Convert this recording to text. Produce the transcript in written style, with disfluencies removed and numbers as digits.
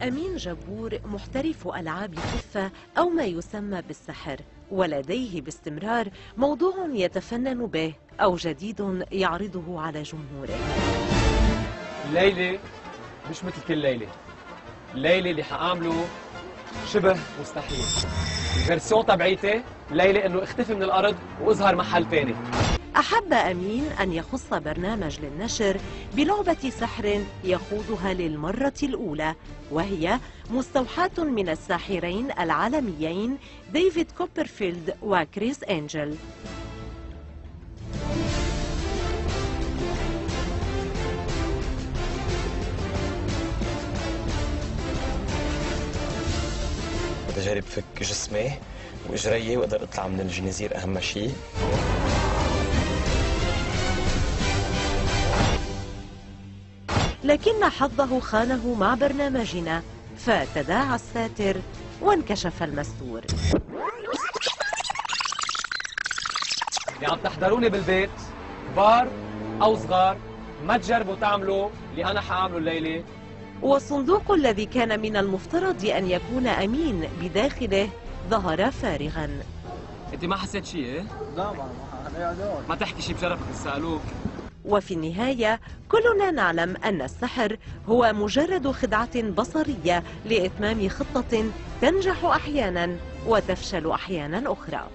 أمين جبور محترف ألعاب الخفة أو ما يسمى بالسحر، ولديه باستمرار موضوع يتفنن به أو جديد يعرضه على جمهوره. الليلة مش مثل كل ليلة، الليلة اللي حأعمله شبه مستحيل. الفيرسيون تبعيتي الليلة إنه اختفي من الأرض وأظهر محل تاني. أحب أمين أن يخص برنامج للنشر بلعبة سحر يخوضها للمرة الأولى، وهي مستوحاة من الساحرين العالميين ديفيد كوبرفيلد وكريس أنجل. بدي أجرب فك جسمي وإجري وأقدر أطلع من الجنازير أهم شيء. لكن حظه خانه مع برنامجنا، فتداعى الساتر وانكشف المستور. اللي عم تحضروني بالبيت كبار أو صغار ما تجربوا تعملوا اللي أنا حأعمله الليلة. والصندوق الذي كان من المفترض أن يكون أمين بداخله ظهر فارغا. أنت ما حسيت شيء إيه؟ لا ما تحكي شيء بشرفك بيسألوك. وفي النهاية كلنا نعلم أن السحر هو مجرد خدعة بصرية لإتمام خطة تنجح أحيانا وتفشل أحيانا أخرى.